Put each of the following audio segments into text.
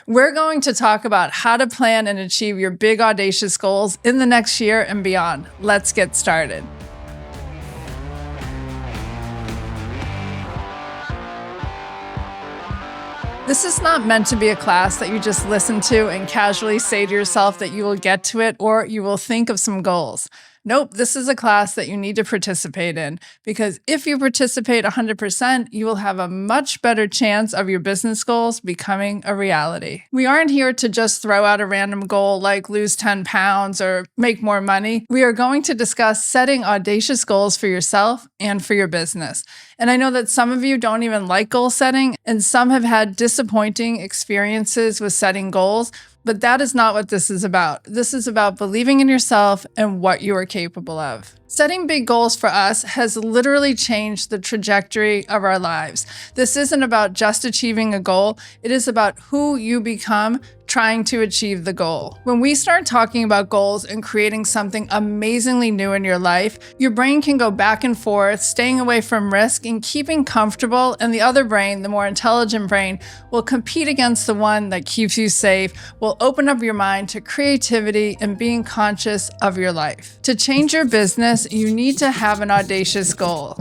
We're going to talk about how to plan and achieve your big, audacious goals in the next year and beyond. Let's get started. This is not meant to be a class that you just listen to and casually say to yourself that you will get to it or you will think of some goals. Nope, this is a class that you need to participate in, because if you participate 100%, you will have a much better chance of your business goals becoming a reality. We aren't here to just throw out a random goal like lose 10 pounds or make more money. We are going to discuss setting audacious goals for yourself and for your business. And I know that some of you don't even like goal setting, and some have had disappointing experiences with setting goals. But that is not what this is about. This is about believing in yourself and what you are capable of. Setting big goals for us has literally changed the trajectory of our lives. This isn't about just achieving a goal. It is about who you become trying to achieve the goal. When we start talking about goals and creating something amazingly new in your life, your brain can go back and forth, staying away from risk and keeping comfortable, and the other brain, the more intelligent brain, will compete against the one that keeps you safe, will open up your mind to creativity and being conscious of your life. To change your business, you need to have an audacious goal.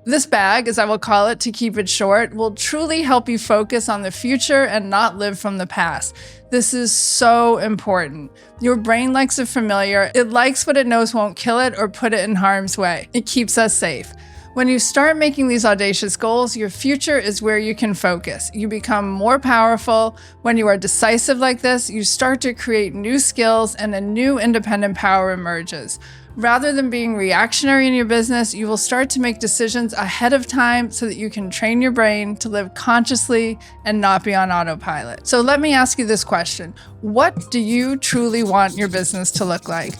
This bag, as I will call it to keep it short, will truly help you focus on the future and not live from the past. This is so important. Your brain likes the familiar. It likes what it knows won't kill it or put it in harm's way. It keeps us safe. When you start making these audacious goals, your future is where you can focus. You become more powerful. When you are decisive like this, you start to create new skills and a new independent power emerges. Rather than being reactionary in your business, you will start to make decisions ahead of time so that you can train your brain to live consciously and not be on autopilot. So let me ask you this question. What do you truly want your business to look like?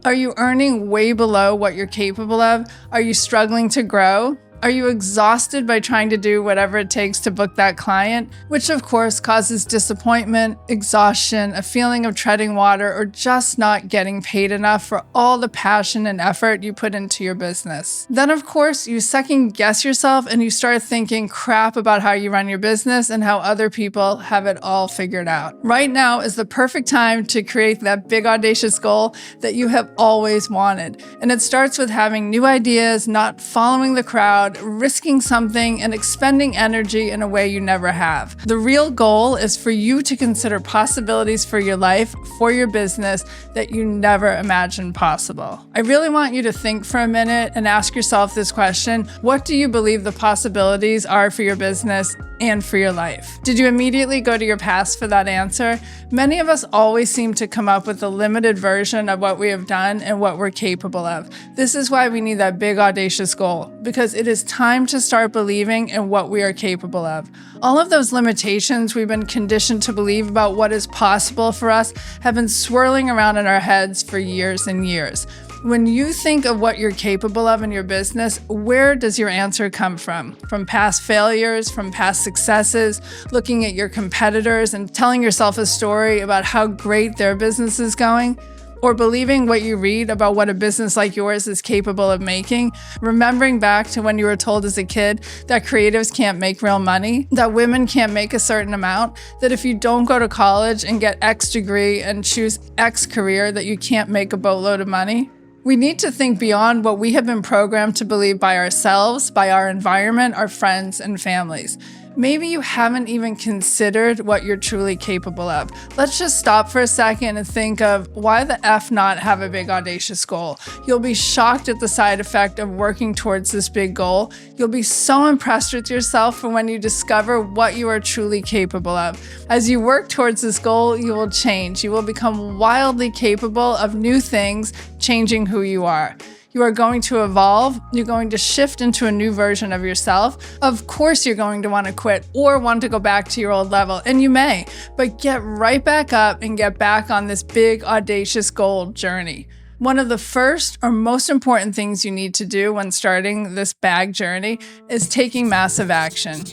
Are you earning way below what you're capable of? Are you struggling to grow? Are you exhausted by trying to do whatever it takes to book that client? Which of course causes disappointment, exhaustion, a feeling of treading water, or just not getting paid enough for all the passion and effort you put into your business. Then of course you second guess yourself and you start thinking crap about how you run your business and how other people have it all figured out. Right now is the perfect time to create that big audacious goal that you have always wanted. And it starts with having new ideas, not following the crowd, risking something, and expending energy in a way you never have. The real goal is for you to consider possibilities for your life, for your business, that you never imagined possible. I really want you to think for a minute and ask yourself this question. What do you believe the possibilities are for your business and for your life? Did you immediately go to your past for that answer? Many of us always seem to come up with a limited version of what we have done and what we're capable of. This is why we need that big audacious goal, because it is time to start believing in what we are capable of. All of those limitations we've been conditioned to believe about what is possible for us have been swirling around in our heads for years and years. When you think of what you're capable of in your business, where does your answer come from? From past failures, from past successes, looking at your competitors and telling yourself a story about how great their business is going? Or believing what you read about what a business like yours is capable of making, remembering back to when you were told as a kid that creatives can't make real money, that women can't make a certain amount, that if you don't go to college and get X degree and choose X career, that you can't make a boatload of money. We need to think beyond what we have been programmed to believe by ourselves, by our environment, our friends, and families. Maybe you haven't even considered what you're truly capable of. Let's just stop for a second and think of why the F not have a big audacious goal. You'll be shocked at the side effect of working towards this big goal. You'll be so impressed with yourself for when you discover what you are truly capable of. As you work towards this goal, you will change. You will become wildly capable of new things, changing who you are. You are going to evolve. You're going to shift into a new version of yourself. Of course, you're going to want to quit or want to go back to your old level, and you may, but get right back up and get back on this big, audacious goal journey. One of the first or most important things you need to do when starting this bag journey is taking massive action.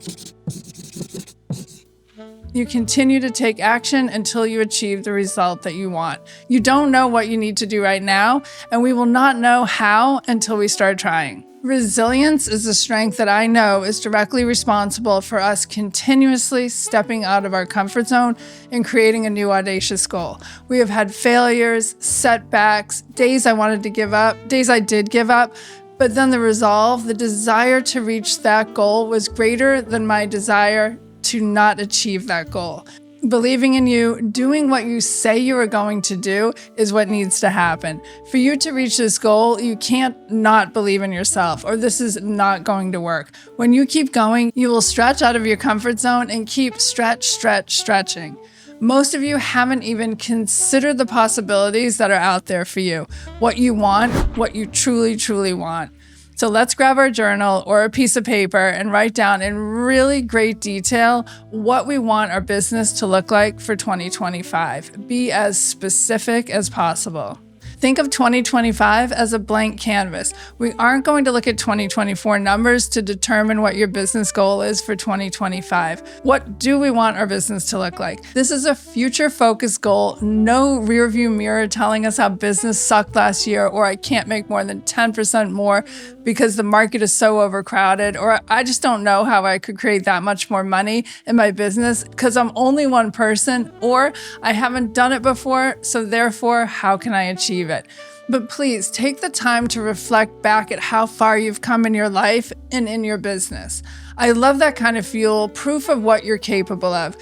You continue to take action until you achieve the result that you want. You don't know what you need to do right now, and we will not know how until we start trying. Resilience is a strength that I know is directly responsible for us continuously stepping out of our comfort zone and creating a new audacious goal. We have had failures, setbacks, days I wanted to give up, days I did give up, but then the resolve, the desire to reach that goal was greater than my desire to not achieve that goal. Believing in you, doing what you say you are going to do is what needs to happen. For you to reach this goal, you can't not believe in yourself, or this is not going to work. When you keep going, you will stretch out of your comfort zone and keep stretching. Most of you haven't even considered the possibilities that are out there for you, what you want, what you truly want. So let's grab our journal or a piece of paper and write down in really great detail what we want our business to look like for 2025. Be as specific as possible. Think of 2025 as a blank canvas. We aren't going to look at 2024 numbers to determine what your business goal is for 2025. What do we want our business to look like? This is a future-focused goal, no rearview mirror telling us how business sucked last year, or I can't make more than 10% more because the market is so overcrowded, or I just don't know how I could create that much more money in my business because I'm only one person, or I haven't done it before, so therefore, how can I achieve it? But please take the time to reflect back at how far you've come in your life and in your business. I love that kind of fuel, proof of what you're capable of.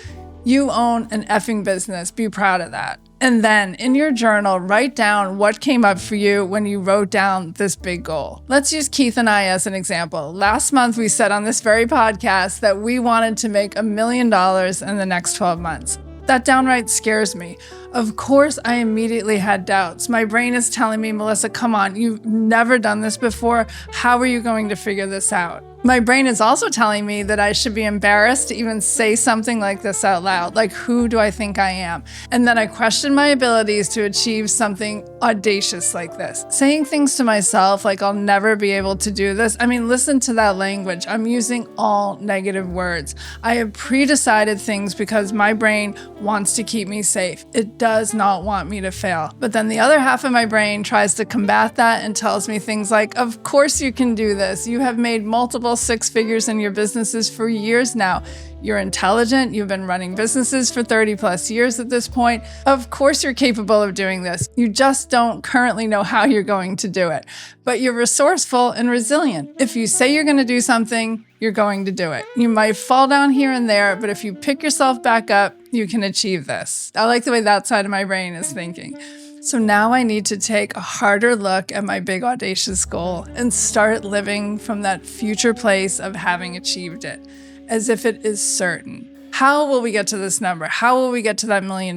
You own an effing business. Be proud of that. And then in your journal, write down what came up for you when you wrote down this big goal. Let's use Keith and I as an example. Last month, we said on this very podcast that we wanted to make $1 million in the next 12 months. That downright scares me. Of course, I immediately had doubts. My brain is telling me, Melissa, come on, you've never done this before. How are you going to figure this out? My brain is also telling me that I should be embarrassed to even say something like this out loud. Like, who do I think I am? And then I question my abilities to achieve something audacious like this. Saying things to myself like I'll never be able to do this. I mean, listen to that language. I'm using all negative words. I have pre-decided things because my brain wants to keep me safe. It does not want me to fail. But then the other half of my brain tries to combat that and tells me things like, of course you can do this. You have made multiple six figures in your businesses for years now. You're intelligent. You've been running businesses for 30 plus years at this point. Of course you're capable of doing this. You just don't currently know how you're going to do it. But you're resourceful and resilient. If you say you're going to do something, you're going to do it. You might fall down here and there, but if you pick yourself back up, you can achieve this. I like the way that side of my brain is thinking. So now I need to take a harder look at my big audacious goal and start living from that future place of having achieved it, as if it is certain. How will we get to this number? How will we get to that $1 million?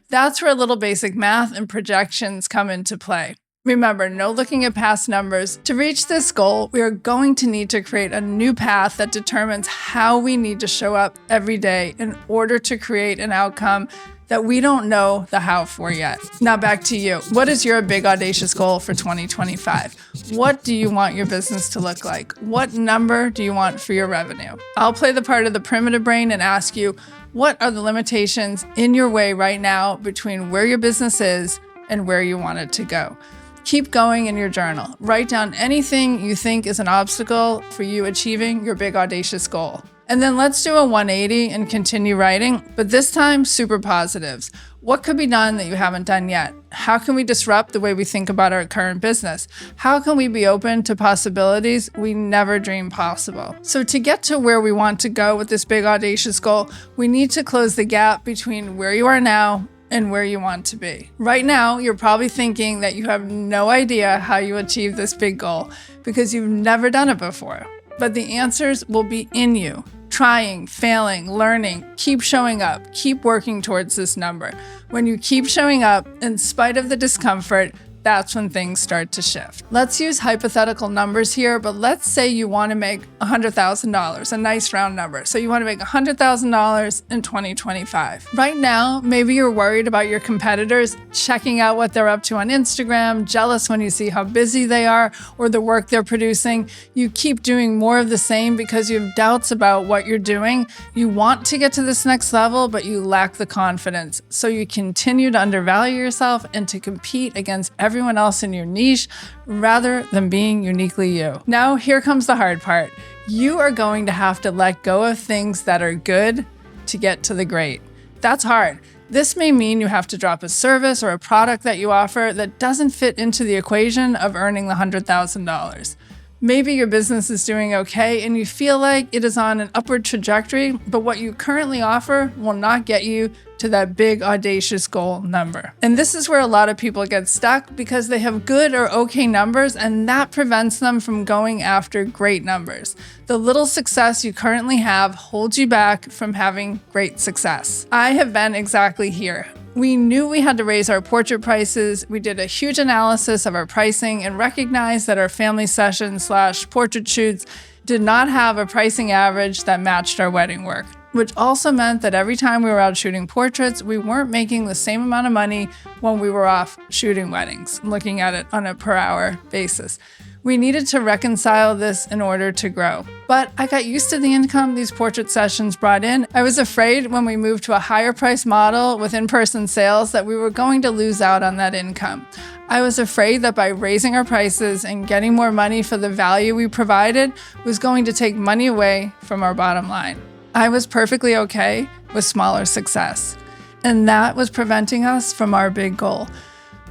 That's where a little basic math and projections come into play. Remember, no looking at past numbers. To reach this goal, we are going to need to create a new path that determines how we need to show up every day in order to create an outcome that we don't know the how for yet. Now back to you. What is your big audacious goal for 2025? What do you want your business to look like? What number do you want for your revenue? I'll play the part of the primitive brain and ask you, what are the limitations in your way right now between where your business is and where you want it to go? Keep going in your journal. Write down anything you think is an obstacle for you achieving your big audacious goal. And then let's do a 180 and continue writing, but this time super positives. What could be done that you haven't done yet? How can we disrupt the way we think about our current business? How can we be open to possibilities we never dreamed possible? So to get to where we want to go with this big audacious goal, we need to close the gap between where you are now and where you want to be. Right now, you're probably thinking that you have no idea how you achieve this big goal because you've never done it before. But the answers will be in you. Trying, failing, learning, keep showing up, keep working towards this number. When you keep showing up, in spite of the discomfort, that's when things start to shift. Let's use hypothetical numbers here, but let's say you want to make $100,000, a nice round number. So you want to make $100,000 in 2025. Right now, maybe you're worried about your competitors, checking out what they're up to on Instagram, jealous when you see how busy they are or the work they're producing. You keep doing more of the same because you have doubts about what you're doing. You want to get to this next level, but you lack the confidence. So you continue to undervalue yourself and to compete against everyone else in your niche rather than being uniquely you. Now, here comes the hard part. You are going to have to let go of things that are good to get to the great. That's hard. This may mean you have to drop a service or a product that you offer that doesn't fit into the equation of earning the $100,000. Maybe your business is doing okay and you feel like it is on an upward trajectory, but what you currently offer will not get you to that big audacious goal number. And this is where a lot of people get stuck because they have good or okay numbers, and that prevents them from going after great numbers. The little success you currently have holds you back from having great success. I have been exactly here. We knew we had to raise our portrait prices. We did a huge analysis of our pricing and recognized that our family sessions / portrait shoots did not have a pricing average that matched our wedding work, which also meant that every time we were out shooting portraits, we weren't making the same amount of money when we were off shooting weddings, looking at it on a per hour basis. We needed to reconcile this in order to grow. But I got used to the income these portrait sessions brought in. I was afraid when we moved to a higher price model with in-person sales that we were going to lose out on that income. I was afraid that by raising our prices and getting more money for the value we provided was going to take money away from our bottom line. I was perfectly okay with smaller success, and that was preventing us from our big goal.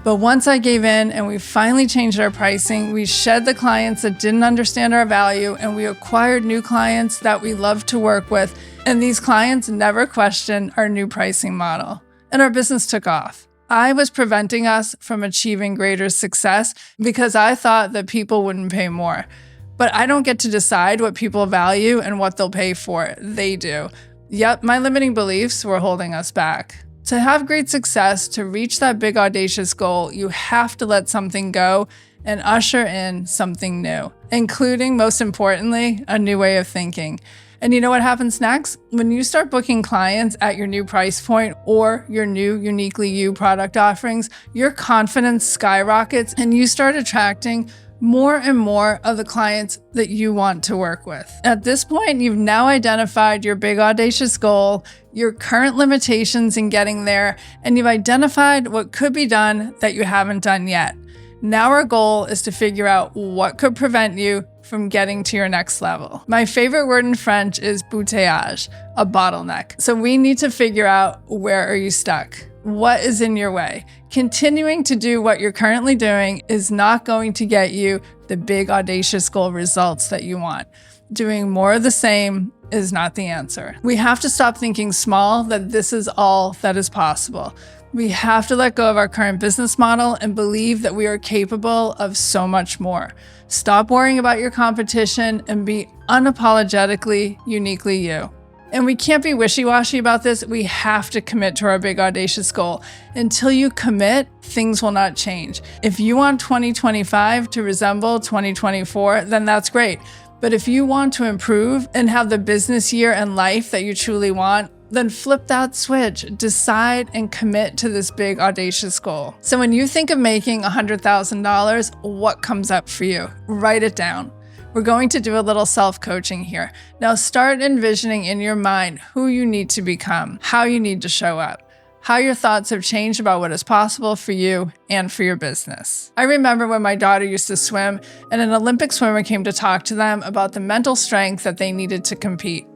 But once I gave in and we finally changed our pricing, we shed the clients that didn't understand our value, and we acquired new clients that we love to work with. And these clients never questioned our new pricing model, and our business took off. I was preventing us from achieving greater success because I thought that people wouldn't pay more. But I don't get to decide what people value and what they'll pay for. They do. Yep, my limiting beliefs were holding us back. To have great success, to reach that big audacious goal, you have to let something go and usher in something new, including, most importantly, a new way of thinking. And you know what happens next? When you start booking clients at your new price point or your new uniquely you product offerings, your confidence skyrockets and you start attracting more and more of the clients that you want to work with. At this point, you've now identified your big audacious goal, your current limitations in getting there, and you've identified what could be done that you haven't done yet. Now our goal is to figure out what could prevent you from getting to your next level. My favorite word in French is bouteillage, a bottleneck. So we need to figure out, where are you stuck? What is in your way? Continuing to do what you're currently doing is not going to get you the big audacious goal results that you want. Doing more of the same is not the answer. We have to stop thinking small, that this is all that is possible. We have to let go of our current business model and believe that we are capable of so much more. Stop worrying about your competition and be unapologetically uniquely you. And we can't be wishy-washy about this. We have to commit to our big audacious goal. Until you commit, things will not change. If you want 2025 to resemble 2024, then that's great. But if you want to improve and have the business year and life that you truly want, then flip that switch, decide and commit to this big audacious goal. So when you think of making $100,000, what comes up for you? Write it down. We're going to do a little self-coaching here. Now start envisioning in your mind who you need to become, how you need to show up, how your thoughts have changed about what is possible for you and for your business. I remember when my daughter used to swim and an Olympic swimmer came to talk to them about the mental strength that they needed to compete.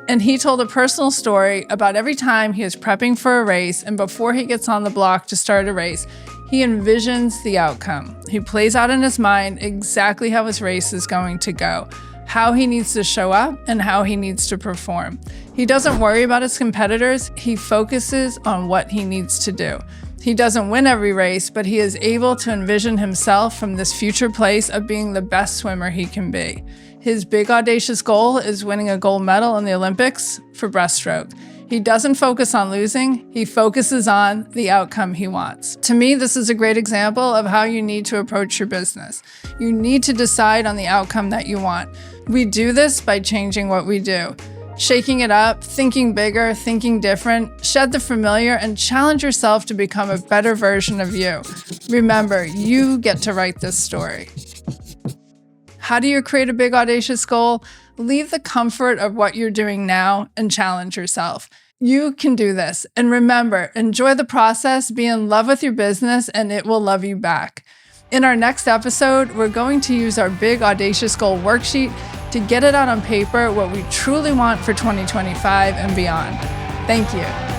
And he told a personal story about every time he is prepping for a race and before he gets on the block to start a race, he envisions the outcome. He plays out in his mind exactly how his race is going to go, how he needs to show up, and how he needs to perform. He doesn't worry about his competitors. He focuses on what he needs to do. He doesn't win every race, but he is able to envision himself from this future place of being the best swimmer he can be. His big audacious goal is winning a gold medal in the Olympics for breaststroke. He doesn't focus on losing, he focuses on the outcome he wants. To me, this is a great example of how you need to approach your business. You need to decide on the outcome that you want. We do this by changing what we do. Shaking it up, thinking bigger, thinking different, shed the familiar, and challenge yourself to become a better version of you. Remember, you get to write this story. How do you create a big, audacious goal? Leave the comfort of what you're doing now and challenge yourself. You can do this. And remember, enjoy the process, be in love with your business, and it will love you back. In our next episode, we're going to use our big, audacious goal worksheet to get it out on paper what we truly want for 2025 and beyond. Thank you.